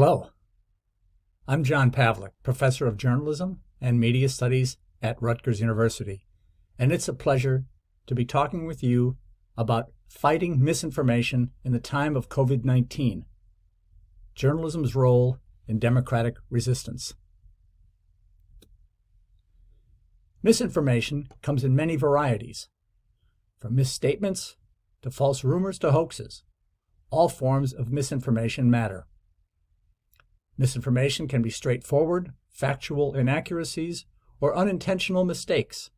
Hello, I'm John Pavlik, professor of journalism and media studies at Rutgers University, and it's a pleasure to be talking with you about fighting misinformation in the time of COVID-19, journalism's role in democratic resistance. Misinformation comes in many varieties, from misstatements to false rumors to hoaxes. All forms of misinformation matter. Misinformation can be straightforward, factual inaccuracies, or unintentional mistakes.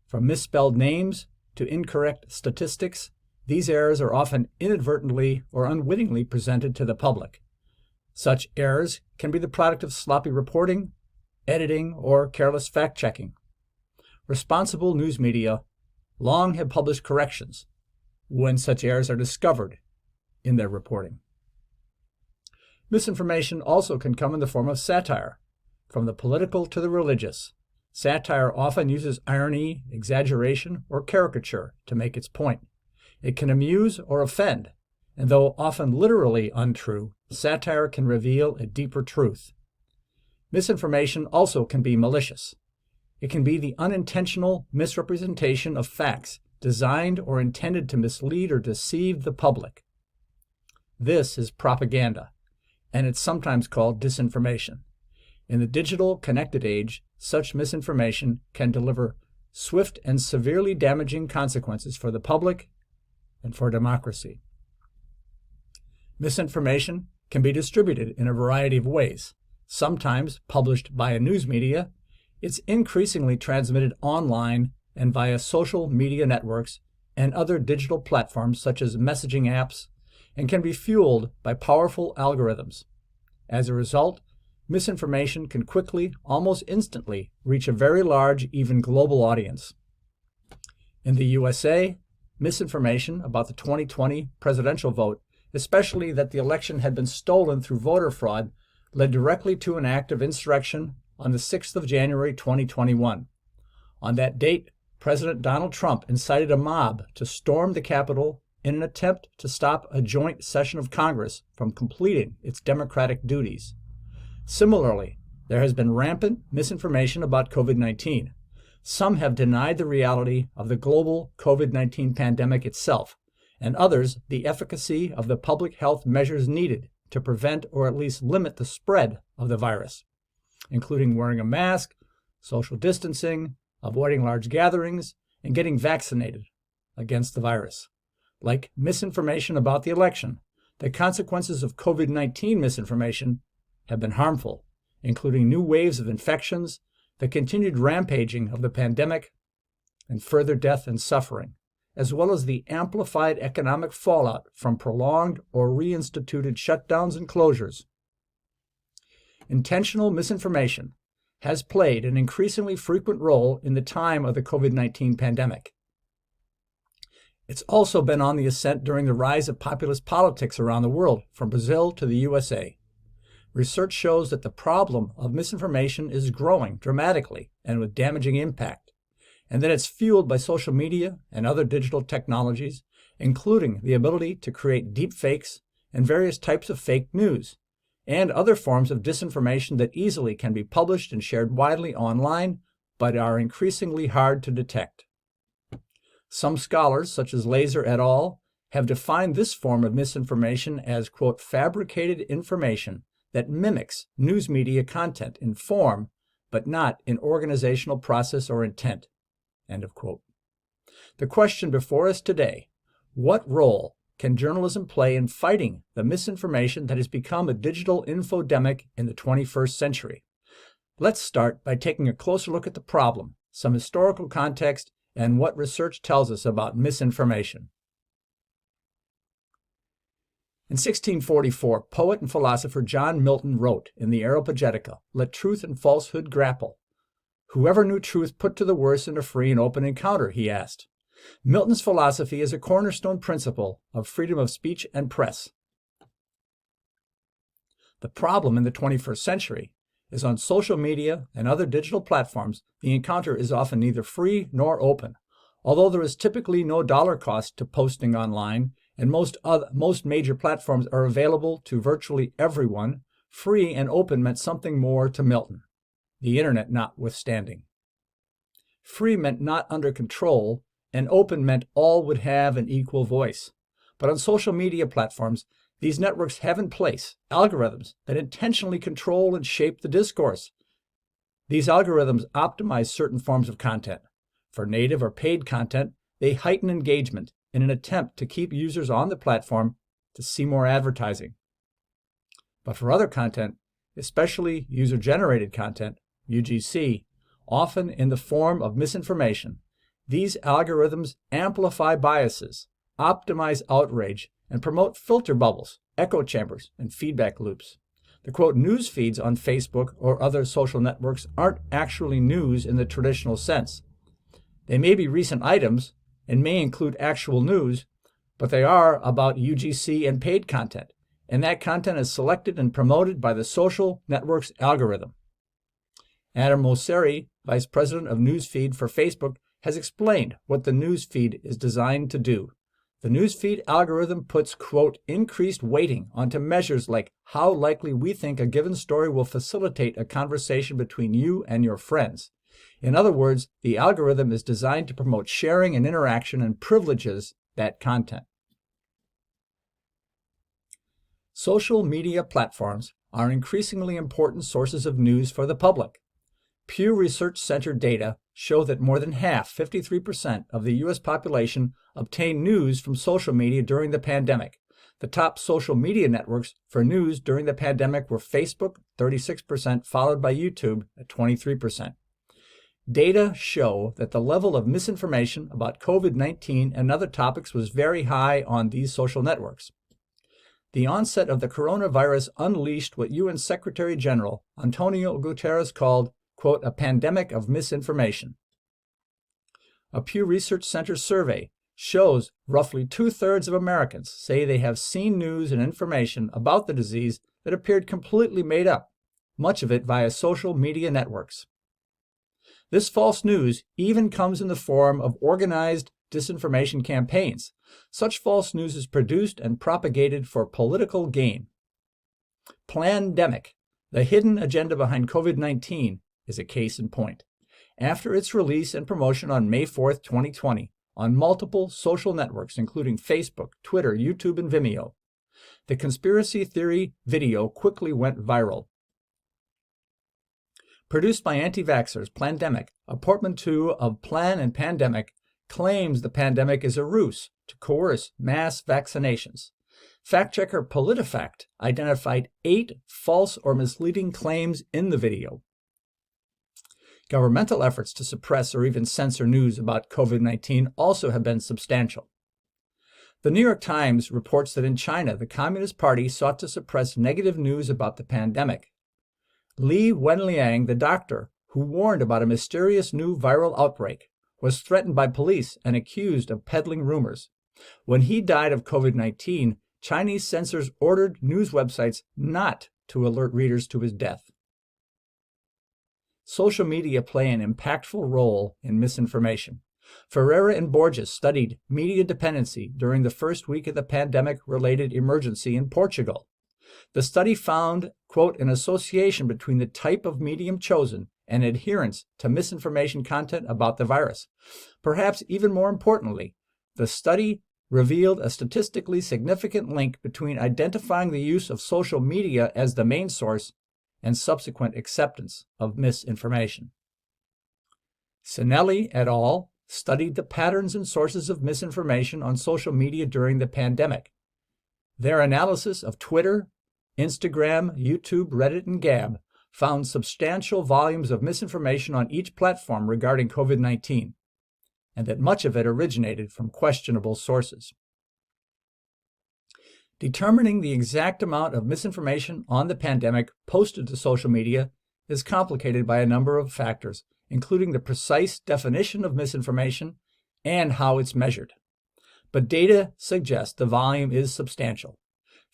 From misspelled names to incorrect statistics, these errors are often inadvertently or unwittingly presented to the public. Such errors can be the product of sloppy reporting, editing, or careless fact-checking. Responsible news media long have published corrections when such errors are discovered in their reporting. Misinformation also can come in the form of satire, from the political to the religious. Satire often uses irony, exaggeration, or caricature to make its point. It can amuse or offend, and though often literally untrue, satire can reveal a deeper truth. Misinformation also can be malicious. It can be the unintentional misrepresentation of facts designed or intended to mislead or deceive the public. This is propaganda, and it's sometimes called disinformation. In the digital connected age, such misinformation can deliver swift and severely damaging consequences for the public and for democracy. Misinformation can be distributed in a variety of ways. Sometimes published by a news media, it's increasingly transmitted online and via social media networks and other digital platforms such as messaging apps, and can be fueled by powerful algorithms. As a result, misinformation can quickly, almost instantly, reach a very large, even global audience. In the USA, misinformation about the 2020 presidential vote, especially that the election had been stolen through voter fraud, led directly to an act of insurrection on the 6th of January 2021. On that date, President Donald Trump incited a mob to storm the Capitol in an attempt to stop a joint session of Congress from completing its democratic duties. Similarly, there has been rampant misinformation about COVID-19. Some have denied the reality of the global COVID-19 pandemic itself, and others the efficacy of the public health measures needed to prevent or at least limit the spread of the virus, including wearing a mask, social distancing, avoiding large gatherings, and getting vaccinated against the virus. Like misinformation about the election, the consequences of COVID-19 misinformation have been harmful, including new waves of infections, the continued rampaging of the pandemic, and further death and suffering, as well as the amplified economic fallout from prolonged or reinstituted shutdowns and closures. Intentional misinformation has played an increasingly frequent role in the time of the COVID-19 pandemic. It's also been on the ascent during the rise of populist politics around the world, from Brazil to the USA. Research shows that the problem of misinformation is growing dramatically and with damaging impact, and that it's fueled by social media and other digital technologies, including the ability to create deep fakes and various types of fake news, and other forms of disinformation that easily can be published and shared widely online, but are increasingly hard to detect. Some scholars, such as Laser et al., have defined this form of misinformation as, quote, fabricated information that mimics news media content in form, but not in organizational process or intent, end of quote. The question before us today, what role can journalism play in fighting the misinformation that has become a digital infodemic in the 21st century? Let's start by taking a closer look at the problem, some historical context, and what research tells us about misinformation. In 1644, poet and philosopher John Milton wrote in the Areopagitica, "Let truth and falsehood grapple." Whoever knew truth put to the worse in a free and open encounter, he asked. Milton's philosophy is a cornerstone principle of freedom of speech and press. The problem in the 21st century is on social media and other digital platforms, the encounter is often neither free nor open. Although there is typically no dollar cost to posting online, and most major platforms are available to virtually everyone, Free and open meant something more to Milton, the internet notwithstanding. Free meant not under control, and open meant all would have an equal voice. But on social media platforms, these networks have in place algorithms that intentionally control and shape the discourse. These algorithms optimize certain forms of content. For native or paid content, they heighten engagement in an attempt to keep users on the platform to see more advertising. But for other content, especially user-generated content, UGC, often in the form of misinformation, these algorithms amplify biases, optimize outrage, and promote filter bubbles, echo chambers, and feedback loops. The quote news feeds on Facebook or other social networks aren't actually news in the traditional sense. They may be recent items and may include actual news, but they are about UGC and paid content, and that content is selected and promoted by the social network's algorithm. Adam Mosseri, Vice President of Newsfeed for Facebook, has explained what the newsfeed is designed to do. The newsfeed algorithm puts, quote, increased weighting onto measures like how likely we think a given story will facilitate a conversation between you and your friends. In other words, the algorithm is designed to promote sharing and interaction and privileges that content. Social media platforms are increasingly important sources of news for the public. Pew Research Center data show that more than half, 53%, of the U.S. population obtained news from social media during the pandemic. The top social media networks for news during the pandemic were Facebook, 36%, followed by YouTube at 23%. Data show that the level of misinformation about COVID-19 and other topics was very high on these social networks. The onset of the coronavirus unleashed what UN Secretary General Antonio Guterres called, quote, a pandemic of misinformation. A Pew Research Center survey shows roughly 2/3 of Americans say they have seen news and information about the disease that appeared completely made up, much of it via social media networks. This false news even comes in the form of organized disinformation campaigns. Such false news is produced and propagated for political gain. Plandemic, the hidden agenda behind COVID-19, is a case in point. After its release and promotion on May 4th, 2020, on multiple social networks including Facebook, Twitter, YouTube, and Vimeo, the conspiracy theory video quickly went viral. Produced by anti-vaxxers, Plandemic, a portmanteau of plan and pandemic, claims the pandemic is a ruse to coerce mass vaccinations. Fact-checker PolitiFact identified 8 false or misleading claims in the video. Governmental efforts to suppress or even censor news about COVID-19 also have been substantial. The New York Times reports that in China, the Communist Party sought to suppress negative news about the pandemic. Li Wenliang, the doctor who warned about a mysterious new viral outbreak, was threatened by police and accused of peddling rumors. When he died of COVID-19, Chinese censors ordered news websites not to alert readers to his death. Social media play an impactful role in misinformation. Ferreira and Borges studied media dependency during the first week of the pandemic-related emergency in Portugal. The study found, quote, an association between the type of medium chosen and adherence to misinformation content about the virus. Perhaps even more importantly, the study revealed a statistically significant link between identifying the use of social media as the main source and subsequent acceptance of misinformation. Sinelli et al. Studied the patterns and sources of misinformation on social media during the pandemic. Their analysis of Twitter, Instagram, YouTube, Reddit, and Gab found substantial volumes of misinformation on each platform regarding COVID-19, and that much of it originated from questionable sources. Determining the exact amount of misinformation on the pandemic posted to social media is complicated by a number of factors, including the precise definition of misinformation and how it's measured. But data suggests the volume is substantial.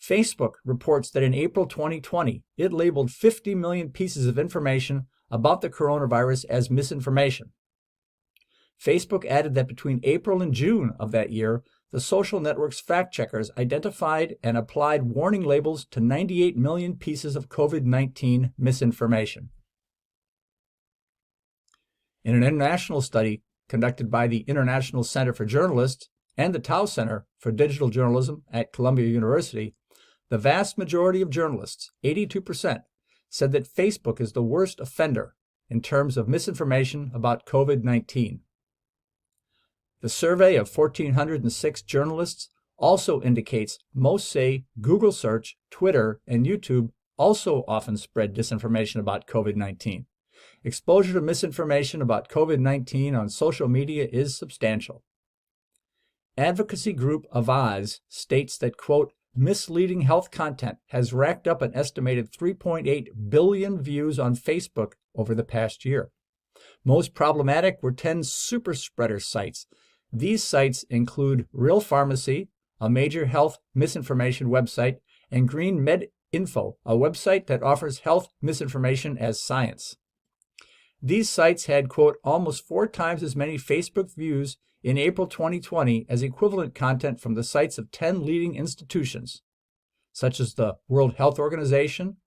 Facebook reports that in April 2020, it labeled 50 million pieces of information about the coronavirus as misinformation. Facebook added that between April and June of that year, the social network's fact-checkers identified and applied warning labels to 98 million pieces of COVID-19 misinformation. In an international study conducted by the International Center for Journalists and the Tao Center for Digital Journalism at Columbia University, the vast majority of journalists, 82%, said that Facebook is the worst offender in terms of misinformation about COVID-19. The survey of 1,406 journalists also indicates most say Google search, Twitter, and YouTube also often spread disinformation about COVID-19. Exposure to misinformation about COVID-19 on social media is substantial. Advocacy group Avaz states that, quote, misleading health content has racked up an estimated 3.8 billion views on Facebook over the past year. Most problematic were 10 super spreader sites. These sites include Real Pharmacy, a major health misinformation website, and Green Med Info, a website that offers health misinformation as science. These sites had, quote, almost 4 times as many Facebook views in April 2020 as equivalent content from the sites of 10 leading institutions, such as the World Health Organization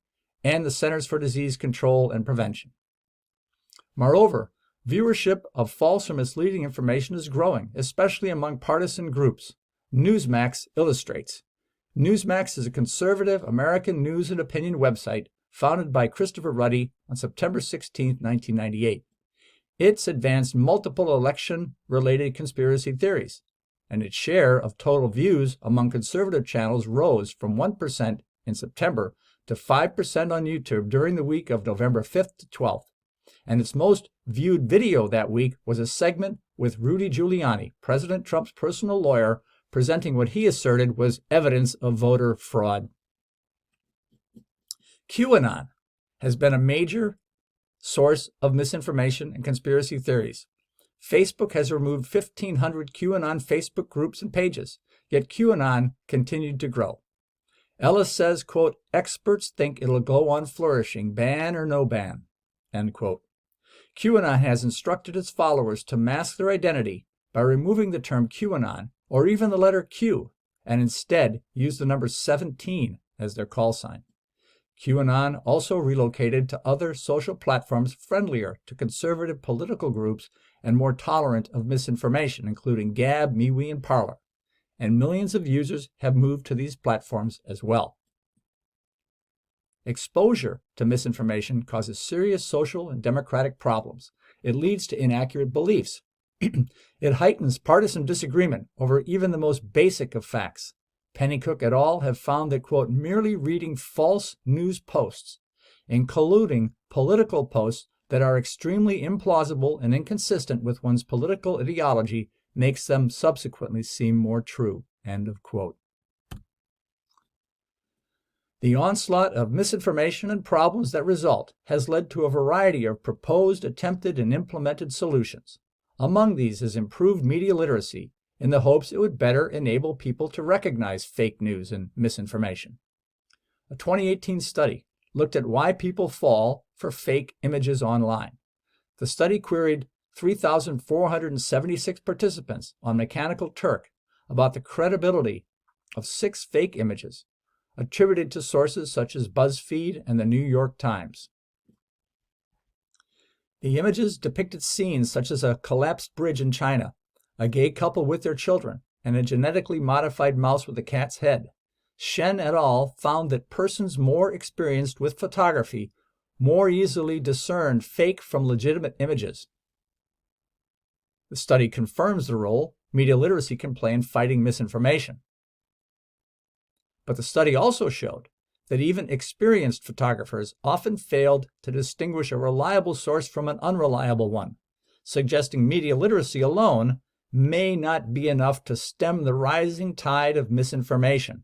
and the Centers for Disease Control and Prevention. Moreover, viewership of false or misleading information is growing, especially among partisan groups. Newsmax illustrates. Newsmax is a conservative American news and opinion website founded by Christopher Ruddy on September 16, 1998. It's advanced multiple election-related conspiracy theories, and its share of total views among conservative channels rose from 1% in September to 5% on YouTube during the week of November 5th to 12th. And its most viewed video that week was a segment with Rudy Giuliani, President Trump's personal lawyer, presenting what he asserted was evidence of voter fraud. QAnon has been a major source of misinformation and conspiracy theories. Facebook has removed 1,500 QAnon Facebook groups and pages, yet QAnon continued to grow. Ellis says, quote, experts think it'll go on flourishing, ban or no ban, end quote. QAnon has instructed its followers to mask their identity by removing the term QAnon or even the letter Q, and instead use the number 17 as their call sign. QAnon also relocated to other social platforms friendlier to conservative political groups and more tolerant of misinformation, including Gab, MeWe, and Parler. And millions of users have moved to these platforms as well. Exposure to misinformation causes serious social and democratic problems. It leads to inaccurate beliefs. It heightens partisan disagreement over even the most basic of facts. Pennycook et al. Have found that, quote, merely reading false news posts, including political posts that are extremely implausible and inconsistent with one's political ideology, makes them subsequently seem more true, end of quote. The onslaught of misinformation and problems that result has led to a variety of proposed, attempted, and implemented solutions. Among these is improved media literacy, in the hopes it would better enable people to recognize fake news and misinformation. A 2018 study looked at why people fall for fake images online. The study queried 3,476 participants on Mechanical Turk about the credibility of 6 fake images attributed to sources such as BuzzFeed and the New York Times. The images depicted scenes such as a collapsed bridge in China, a gay couple with their children, and a genetically modified mouse with a cat's head. Shen et al. Found that persons more experienced with photography more easily discerned fake from legitimate images. The study confirms the role media literacy can play in fighting misinformation. But the study also showed that even experienced photographers often failed to distinguish a reliable source from an unreliable one, suggesting media literacy alone may not be enough to stem the rising tide of misinformation.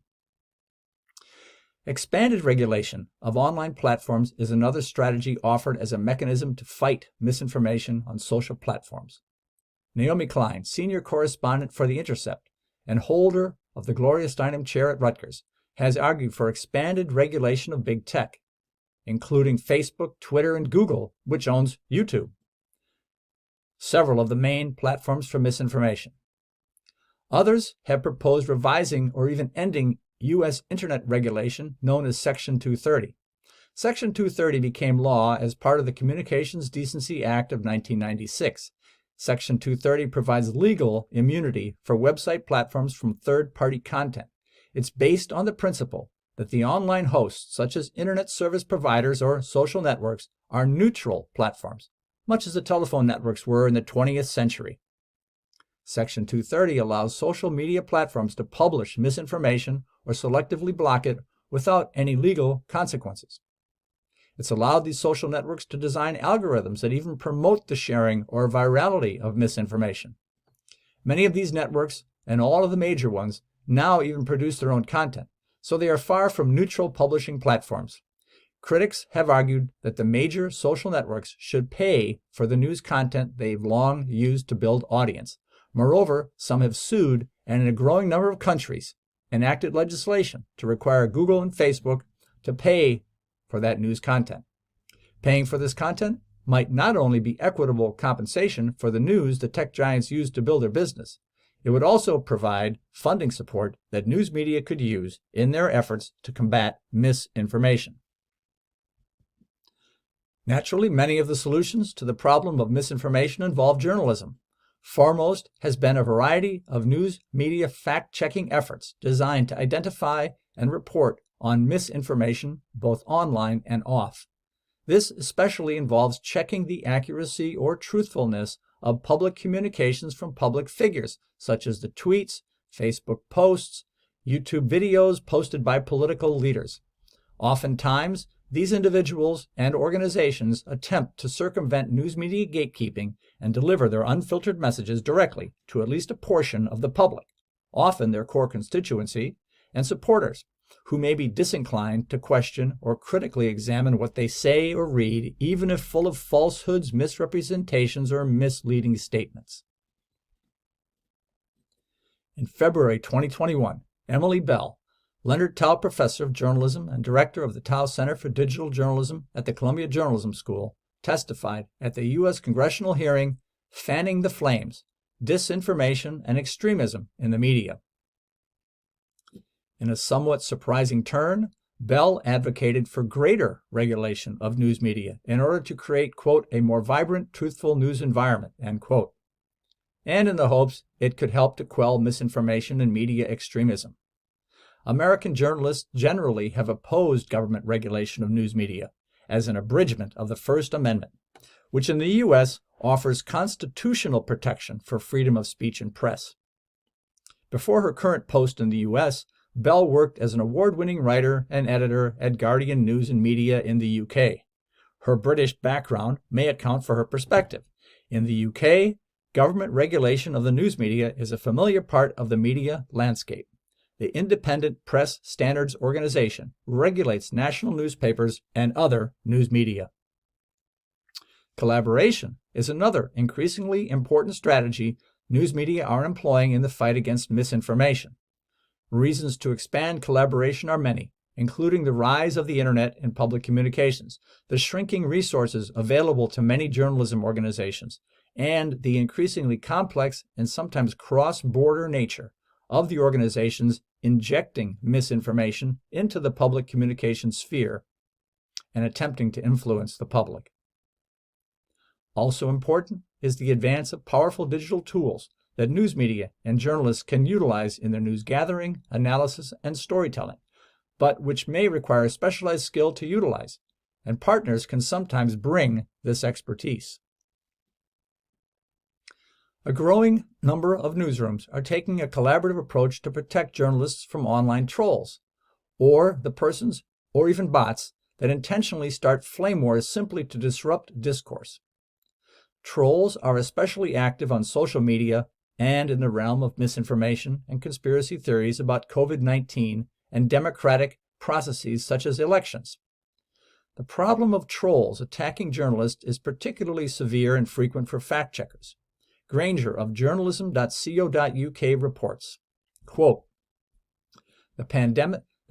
Expanded regulation of online platforms is another strategy offered as a mechanism to fight misinformation on social platforms. Naomi Klein, senior correspondent for The Intercept and holder of the Gloria Steinem Chair at Rutgers, has argued for expanded regulation of big tech, including Facebook, Twitter, and Google, which owns YouTube, several of the main platforms for misinformation. Others have proposed revising or even ending U.S. Internet regulation known as Section 230. Section 230 became law as part of the Communications Decency Act of 1996. Section 230 provides legal immunity for website platforms from third-party content. It's based on the principle that the online hosts, such as internet service providers or social networks, are neutral platforms, much as the telephone networks were in the 20th century. Section 230 allows social media platforms to publish misinformation or selectively block it without any legal consequences. It's allowed these social networks to design algorithms that even promote the sharing or virality of misinformation. Many of these networks, and all of the major ones, now even produce their own content, so they are far from neutral publishing platforms. Critics have argued that the major social networks should pay for the news content they've long used to build audience. Moreover, some have sued and in a growing number of countries enacted legislation to require Google and Facebook to pay for that news content. Paying for this content might not only be equitable compensation for the news the tech giants use to build their business, it would also provide funding support that news media could use in their efforts to combat misinformation. Naturally, many of the solutions to the problem of misinformation involve journalism. Foremost has been a variety of news media fact-checking efforts designed to identify and report on misinformation both online and off. This especially involves checking the accuracy or truthfulness of public communications from public figures, such as the tweets, Facebook posts, YouTube videos posted by political leaders. Oftentimes, these individuals and organizations attempt to circumvent news media gatekeeping and deliver their unfiltered messages directly to at least a portion of the public, often their core constituency and supporters, who may be disinclined to question or critically examine what they say or read, even if full of falsehoods, misrepresentations, or misleading statements. In February 2021, Emily Bell, Leonard Tao Professor of Journalism and Director of the Tao Center for Digital Journalism at the Columbia Journalism School, testified at the U.S. congressional hearing, Fanning the Flames, Disinformation and Extremism in the Media. In a somewhat surprising turn, Bell advocated for greater regulation of news media in order to create, quote, a more vibrant, truthful news environment, end quote, and in the hopes it could help to quell misinformation and media extremism. American journalists generally have opposed government regulation of news media as an abridgment of the First Amendment, which in the U.S. offers constitutional protection for freedom of speech and press. Before her current post in the U.S., Bell worked as an award-winning writer and editor at Guardian News and Media in the UK. Her British background may account for her perspective. In the UK, government regulation of the news media is a familiar part of the media landscape. The Independent Press Standards Organization regulates national newspapers and other news media. Collaboration is another increasingly important strategy news media are employing in the fight against misinformation. Reasons to expand collaboration are many, including the rise of the Internet in public communications, the shrinking resources available to many journalism organizations, and the increasingly complex and sometimes cross-border nature of the organizations injecting misinformation into the public communication sphere and attempting to influence the public. Also important is the advance of powerful digital tools that news media and journalists can utilize in their news gathering, analysis, and storytelling, but which may require specialized skill to utilize, and partners can sometimes bring this expertise. A growing number of newsrooms are taking a collaborative approach to protect journalists from online trolls, or the persons, or even bots, that intentionally start flame wars simply to disrupt discourse. Trolls are especially active on social media and in the realm of misinformation and conspiracy theories about COVID-19 and democratic processes such as elections. The problem of trolls attacking journalists is particularly severe and frequent for fact-checkers. Granger of journalism.co.uk reports, quote, the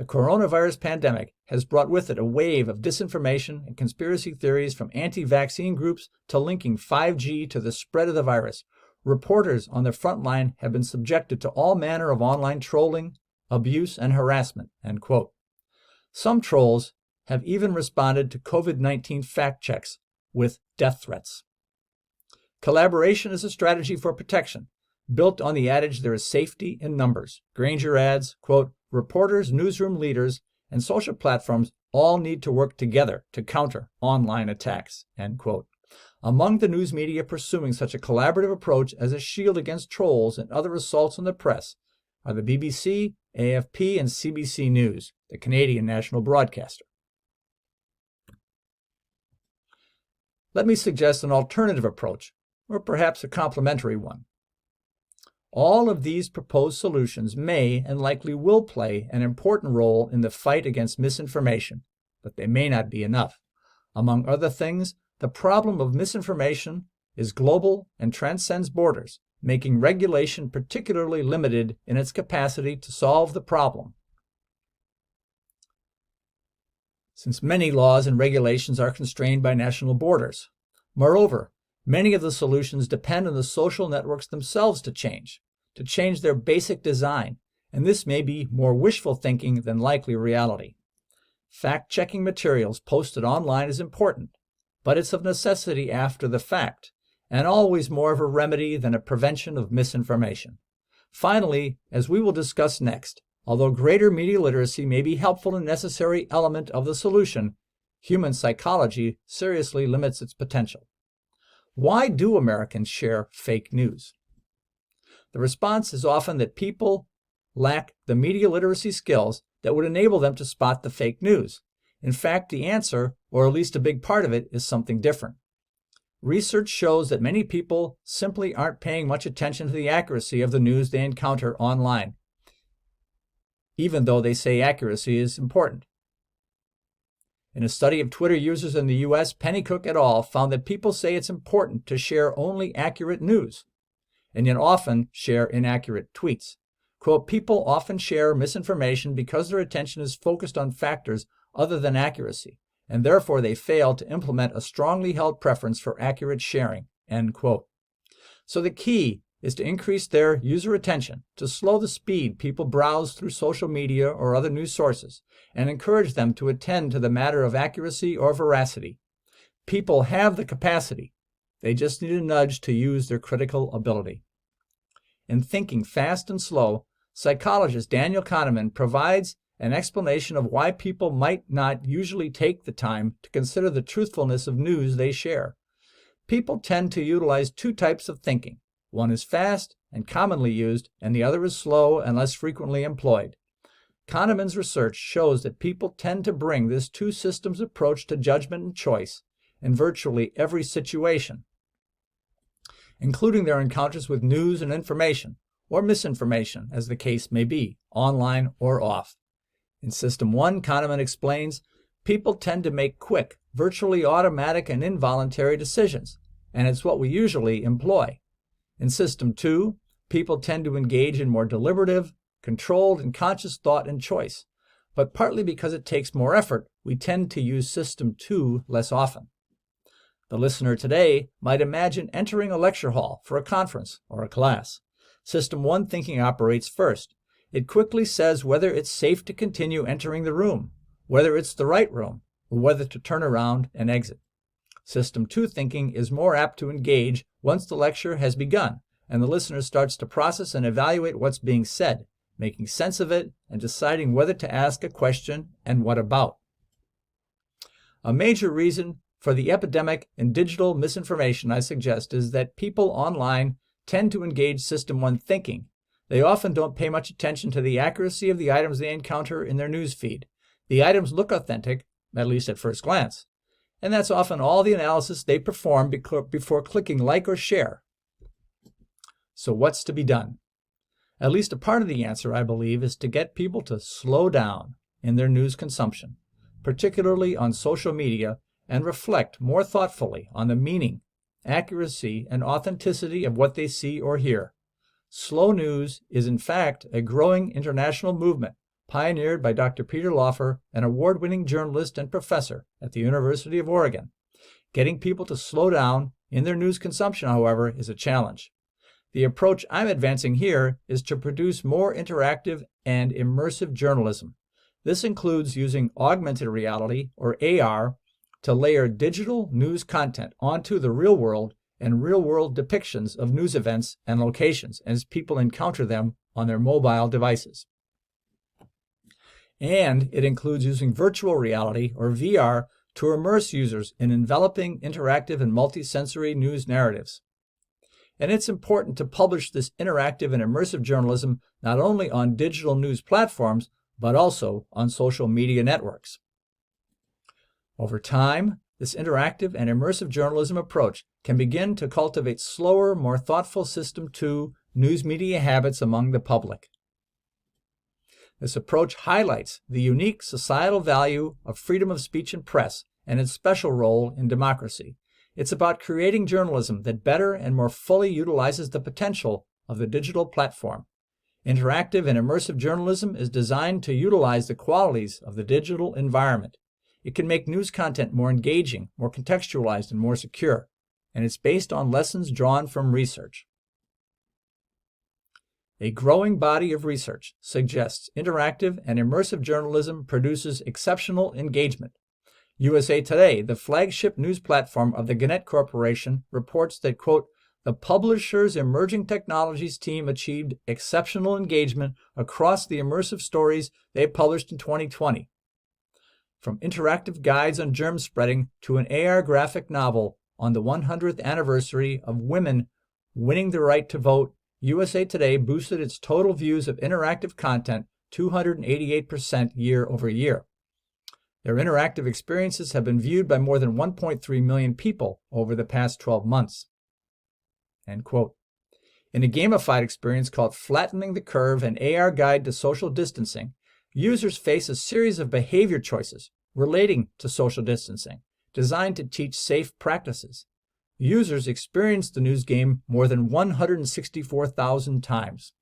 coronavirus pandemic has brought with it a wave of disinformation and conspiracy theories from anti-vaccine groups to linking 5G to the spread of the virus, reporters on the front line have been subjected to all manner of online trolling, abuse, and harassment, end quote. Some trolls have even responded to COVID-19 fact checks with death threats. Collaboration is a strategy for protection, built on the adage there is safety in numbers. Granger adds, quote, reporters, newsroom leaders, and social platforms all need to work together to counter online attacks, end quote. Among the news media pursuing such a collaborative approach as a shield against trolls and other assaults on the press are the BBC, AFP, and CBC News, the Canadian national broadcaster. Let me suggest an alternative approach, or perhaps a complementary one. All of these proposed solutions may and likely will play an important role in the fight against misinformation, but they may not be enough. Among other things, the problem of misinformation is global and transcends borders, making regulation particularly limited in its capacity to solve the problem. Since many laws and regulations are constrained by national borders. Moreover, many of the solutions depend on the social networks themselves to change their basic design, and this may be more wishful thinking than likely reality. Fact-checking materials posted online is important, but it's of necessity after the fact, and always more of a remedy than a prevention of misinformation. Finally, as we will discuss next, although greater media literacy may be a helpful and necessary element of the solution, human psychology seriously limits its potential. Why do Americans share fake news? The response is often that people lack the media literacy skills that would enable them to spot the fake news. In fact, the answer, or at least a big part of it, is something different. Research shows that many people simply aren't paying much attention to the accuracy of the news they encounter online, even though they say accuracy is important. In a study of Twitter users in the U.S., Pennycook et al. Found that people say it's important to share only accurate news, and yet often share inaccurate tweets. Quote, people often share misinformation because their attention is focused on factors other than accuracy, and therefore they fail to implement a strongly held preference for accurate sharing, end quote. So the key is to increase their user attention, to slow the speed people browse through social media or other news sources, and encourage them to attend to the matter of accuracy or veracity. People have the capacity. They just need a nudge to use their critical ability. In Thinking Fast and Slow, psychologist Daniel Kahneman provides an explanation of why people might not usually take the time to consider the truthfulness of news they share. People tend to utilize two types of thinking. One is fast and commonly used, and the other is slow and less frequently employed. Kahneman's research shows that people tend to bring this two systems approach to judgment and choice in virtually every situation, including their encounters with news and information, or misinformation, as the case may be, online or off. In System 1, Kahneman explains, people tend to make quick, virtually automatic and involuntary decisions, and it's what we usually employ. In System 2, people tend to engage in more deliberative, controlled, and conscious thought and choice, but partly because it takes more effort, we tend to use System 2 less often. The listener today might imagine entering a lecture hall for a conference or a class. System 1 thinking operates first. It quickly says whether it's safe to continue entering the room, whether it's the right room, or whether to turn around and exit. System 2 thinking is more apt to engage once the lecture has begun and the listener starts to process and evaluate what's being said, making sense of it and deciding whether to ask a question and what about. A major reason for the epidemic in digital misinformation, I suggest, is that people online tend to engage System 1 thinking. They often don't pay much attention to the accuracy of the items they encounter in their news feed. The items look authentic, at least at first glance, and that's often all the analysis they perform before clicking like or share. So what's to be done? At least a part of the answer, I believe, is to get people to slow down in their news consumption, particularly on social media, and reflect more thoughtfully on the meaning, accuracy, and authenticity of what they see or hear. Slow news is, in fact, a growing international movement pioneered by Dr. Peter Laufer, an award-winning journalist and professor at the University of Oregon. Getting people to slow down in their news consumption, however, is a challenge. The approach I'm advancing here is to produce more interactive and immersive journalism. This includes using augmented reality, or AR, to layer digital news content onto the real world and real-world depictions of news events and locations as people encounter them on their mobile devices. And it includes using virtual reality, or VR, to immerse users in enveloping, interactive, and multisensory news narratives. And it's important to publish this interactive and immersive journalism not only on digital news platforms, but also on social media networks. Over time, this interactive and immersive journalism approach can begin to cultivate slower, more thoughtful System 2 news media habits among the public. This approach highlights the unique societal value of freedom of speech and press and its special role in democracy. It's about creating journalism that better and more fully utilizes the potential of the digital platform. Interactive and immersive journalism is designed to utilize the qualities of the digital environment. It can make news content more engaging, more contextualized, and more secure, and it's based on lessons drawn from research. A growing body of research suggests interactive and immersive journalism produces exceptional engagement. USA Today, the flagship news platform of the Gannett Corporation, reports that, quote, the publisher's emerging technologies team achieved exceptional engagement across the immersive stories they published in 2020. From interactive guides on germ spreading to an AR graphic novel on the 100th anniversary of women winning the right to vote, USA Today boosted its total views of interactive content 288% year over year. Their interactive experiences have been viewed by more than 1.3 million people over the past 12 months. End quote. In a gamified experience called Flattening the Curve, an AR guide to social distancing, users face a series of behavior choices relating to social distancing, designed to teach safe practices. Users experienced the news game more than 164,000 times.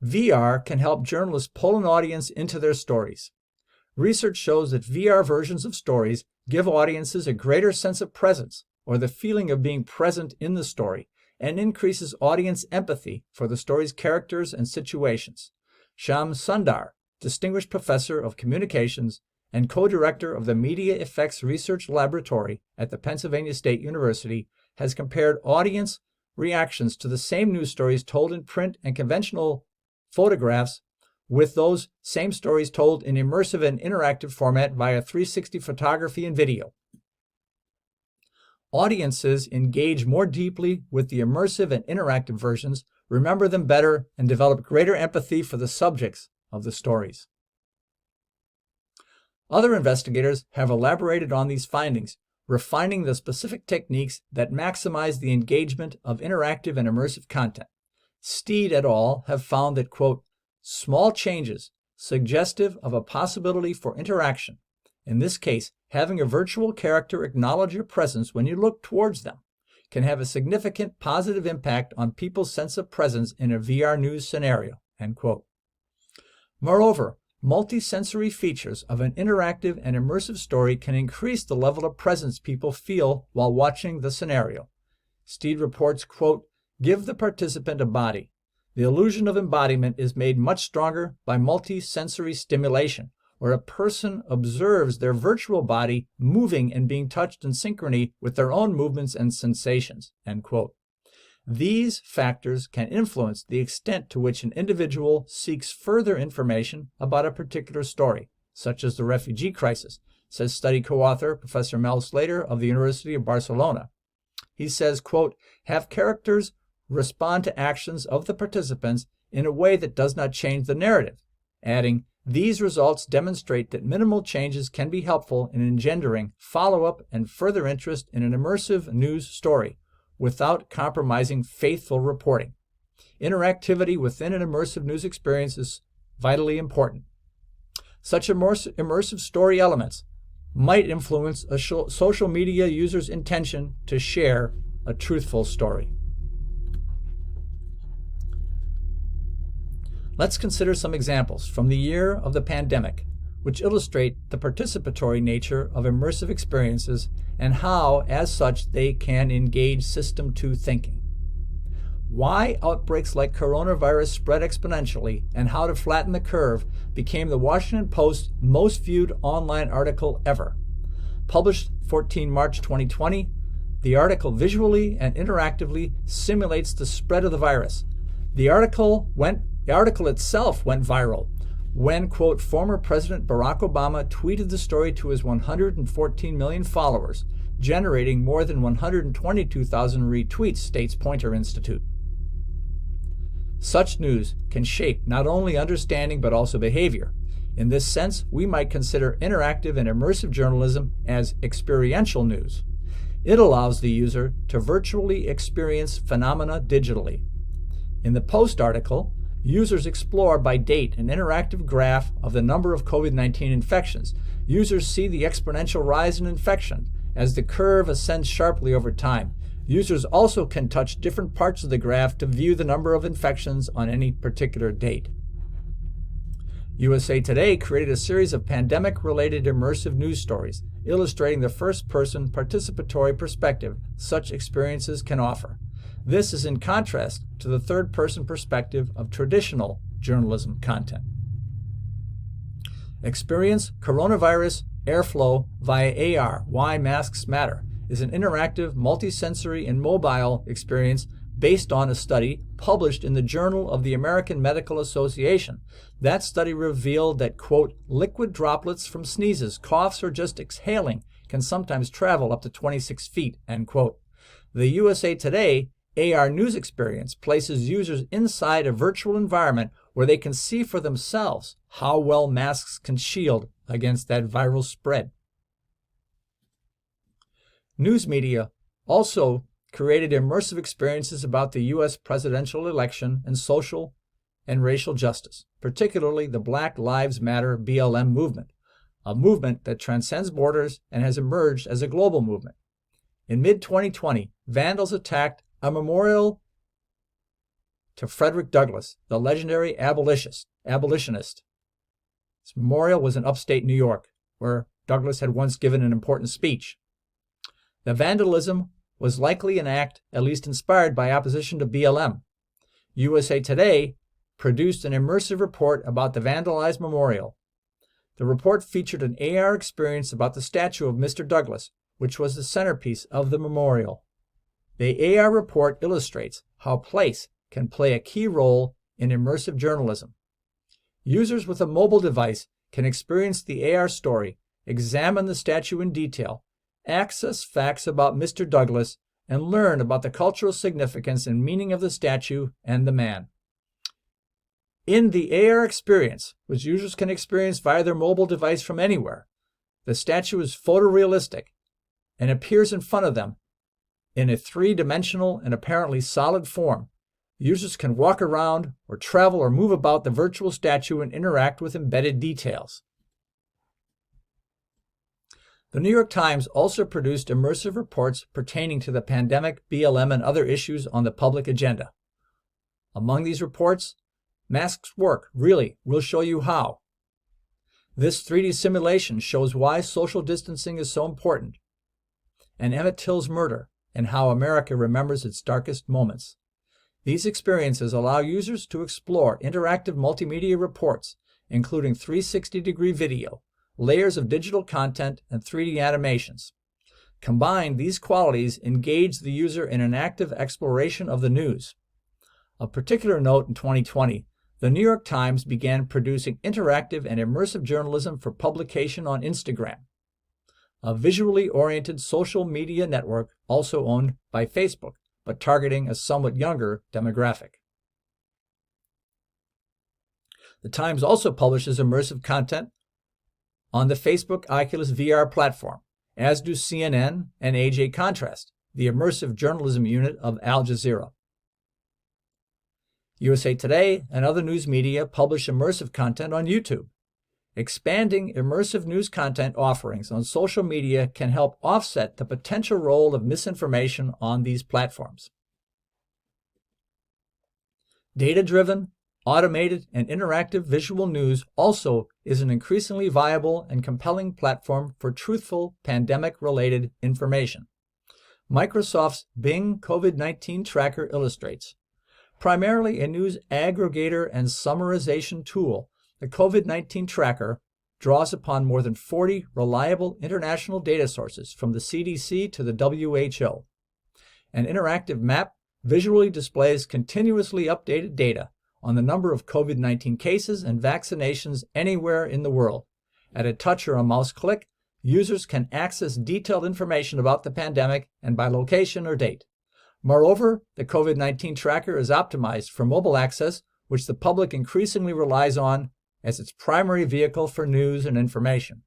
VR can help journalists pull an audience into their stories. Research shows that VR versions of stories give audiences a greater sense of presence, or the feeling of being present in the story, and increases audience empathy for the story's characters and situations. Shyam Sundar, Distinguished Professor of Communications and co-director of the Media Effects Research Laboratory at the Pennsylvania State University, has compared audience reactions to the same news stories told in print and conventional photographs with those same stories told in immersive and interactive format via 360 photography and video. Audiences engage more deeply with the immersive and interactive versions, remember them better, and develop greater empathy for the subjects of the stories. Other investigators have elaborated on these findings, refining the specific techniques that maximize the engagement of interactive and immersive content. Steed et al. Have found that, quote, small changes suggestive of a possibility for interaction, in this case, having a virtual character acknowledge your presence when you look towards them, can have a significant positive impact on people's sense of presence in a VR news scenario, end quote. Moreover, multisensory features of an interactive and immersive story can increase the level of presence people feel while watching the scenario. Steed reports, quote, give the participant a body. The illusion of embodiment is made much stronger by multisensory stimulation, where a person observes their virtual body moving and being touched in synchrony with their own movements and sensations, end quote. These factors can influence the extent to which an individual seeks further information about a particular story, such as the refugee crisis, says study co-author Professor Mel Slater of the University of Barcelona. He says, quote, have characters respond to actions of the participants in a way that does not change the narrative, adding, these results demonstrate that minimal changes can be helpful in engendering follow-up and further interest in an immersive news story without compromising faithful reporting. Interactivity within an immersive news experience is vitally important. Such immersive story elements might influence a social media user's intention to share a truthful story. Let's consider some examples from the year of the pandemic, which illustrate the participatory nature of immersive experiences and how, as such, they can engage System 2 thinking. Why outbreaks like coronavirus spread exponentially and how to flatten the curve became the Washington Post's most viewed online article ever. Published 14 March 2020, the article visually and interactively simulates the spread of the virus. The article itself went viral when, quote, former President Barack Obama tweeted the story to his 114 million followers, generating more than 122,000 retweets, states Poynter Institute. Such news can shape not only understanding but also behavior. In this sense, we might consider interactive and immersive journalism as experiential news. It allows the user to virtually experience phenomena digitally. In the Post article, users explore by date an interactive graph of the number of COVID-19 infections. Users see the exponential rise in infection as the curve ascends sharply over time. Users also can touch different parts of the graph to view the number of infections on any particular date. USA Today created a series of pandemic-related immersive news stories, illustrating the first-person participatory perspective such experiences can offer. This is in contrast to the third-person perspective of traditional journalism content. Experience Coronavirus Airflow via AR, Why Masks Matter, is an interactive, multisensory, and mobile experience based on a study published in the Journal of the American Medical Association. That study revealed that, quote, liquid droplets from sneezes, coughs, or just exhaling can sometimes travel up to 26 feet, end quote. The USA Today AR news experience places users inside a virtual environment where they can see for themselves how well masks can shield against that viral spread. News media also created immersive experiences about the U.S. presidential election and social and racial justice, particularly the Black Lives Matter BLM movement, a movement that transcends borders and has emerged as a global movement. In mid-2020, vandals attacked a memorial to Frederick Douglass, the legendary abolitionist. This memorial was in upstate New York, where Douglass had once given an important speech. The vandalism was likely an act at least inspired by opposition to BLM. USA Today produced an immersive report about the vandalized memorial. The report featured an AR experience about the statue of Mr. Douglass, which was the centerpiece of the memorial. The AR report illustrates how place can play a key role in immersive journalism. Users with a mobile device can experience the AR story, examine the statue in detail, access facts about Mr. Douglass, and learn about the cultural significance and meaning of the statue and the man. In the AR experience, which users can experience via their mobile device from anywhere, the statue is photorealistic and appears in front of them in a three-dimensional and apparently solid form. Users can walk around or travel or move about the virtual statue and interact with embedded details. The New York Times also produced immersive reports pertaining to the pandemic, BLM, and other issues on the public agenda. Among these reports, Masks Work, Really, We'll Show You How. This 3D simulation shows why social distancing is so important, and Emmett Till's murder and how America remembers its darkest moments. These experiences allow users to explore interactive multimedia reports, including 360-degree video, layers of digital content, and 3D animations. Combined, these qualities engage the user in an active exploration of the news. Of particular note in 2020, the New York Times began producing interactive and immersive journalism for publication on Instagram, a visually oriented social media network also owned by Facebook, but targeting a somewhat younger demographic. The Times also publishes immersive content on the Facebook Oculus VR platform, as do CNN and AJ Contrast, the immersive journalism unit of Al Jazeera. USA Today and other news media publish immersive content on YouTube. Expanding immersive news content offerings on social media can help offset the potential role of misinformation on these platforms. Data-driven, automated, and interactive visual news also is an increasingly viable and compelling platform for truthful pandemic-related information. Microsoft's Bing COVID-19 tracker illustrates Primarily a news aggregator and summarization tool, the COVID-19 tracker draws upon more than 40 reliable international data sources from the CDC to the WHO. An interactive map visually displays continuously updated data on the number of COVID-19 cases and vaccinations anywhere in the world. At a touch or a mouse click, users can access detailed information about the pandemic and by location or date. Moreover, the COVID-19 tracker is optimized for mobile access, which the public increasingly relies on as its primary vehicle for news and information.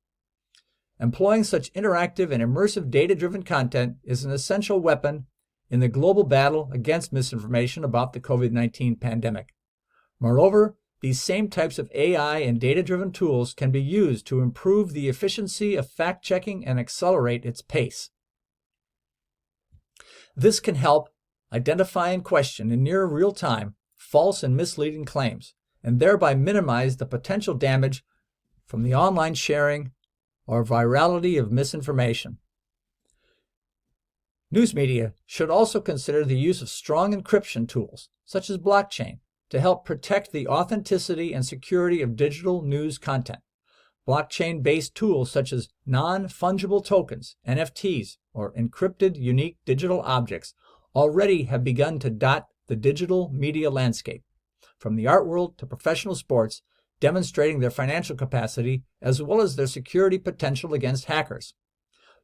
Employing such interactive and immersive data-driven content is an essential weapon in the global battle against misinformation about the COVID-19 pandemic. Moreover, these same types of AI and data-driven tools can be used to improve the efficiency of fact-checking and accelerate its pace. This can help identify and question in near real time false and misleading claims, and thereby minimize the potential damage from the online sharing or virality of misinformation. News media should also consider the use of strong encryption tools, such as blockchain, to help protect the authenticity and security of digital news content. Blockchain-based tools such as non-fungible tokens, NFTs, or encrypted unique digital objects already have begun to dot the digital media landscape, from the art world to professional sports, demonstrating their financial capacity as well as their security potential against hackers.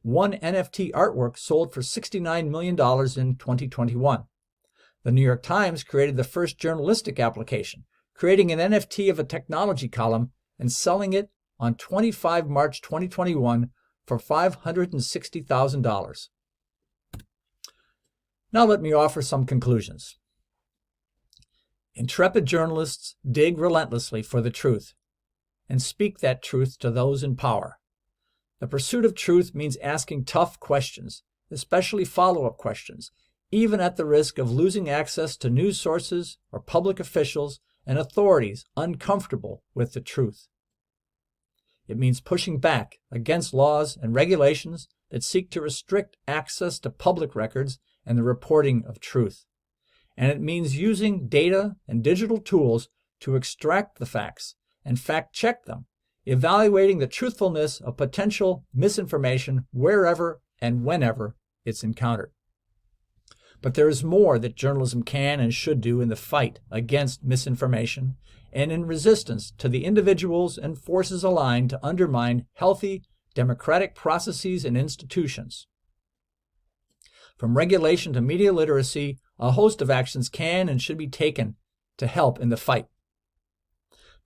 One NFT artwork sold for $69 million in 2021. The New York Times created the first journalistic application, creating an NFT of a technology column and selling it on 25 March 2021 for $560,000. Now let me offer some conclusions. Intrepid journalists dig relentlessly for the truth and speak that truth to those in power. The pursuit of truth means asking tough questions, especially follow-up questions, even at the risk of losing access to news sources or public officials and authorities uncomfortable with the truth. It means pushing back against laws and regulations that seek to restrict access to public records and the reporting of truth. And it means using data and digital tools to extract the facts and fact-check them, evaluating the truthfulness of potential misinformation wherever and whenever it's encountered. But there is more that journalism can and should do in the fight against misinformation and in resistance to the individuals and forces aligned to undermine healthy, democratic processes and institutions. From regulation to media literacy, a host of actions can and should be taken to help in the fight.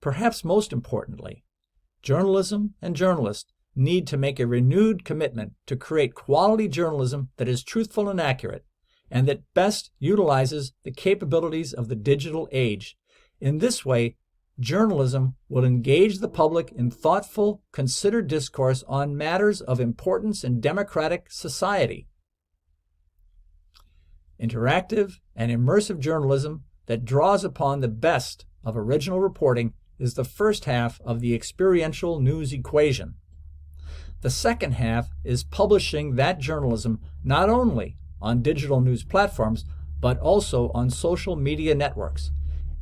Perhaps most importantly, journalism and journalists need to make a renewed commitment to create quality journalism that is truthful and accurate, and that best utilizes the capabilities of the digital age. In this way, journalism will engage the public in thoughtful, considered discourse on matters of importance in democratic society. Interactive and immersive journalism that draws upon the best of original reporting is the first half of the experiential news equation. The second half is publishing that journalism not only on digital news platforms, but also on social media networks.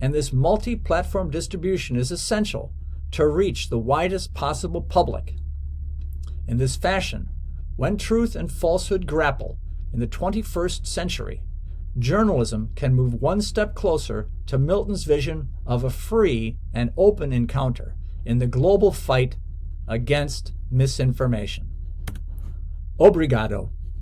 And this multi-platform distribution is essential to reach the widest possible public. In this fashion, when truth and falsehood grapple in the 21st century, journalism can move one step closer to Milton's vision of a free and open encounter in the global fight against misinformation. Obrigado.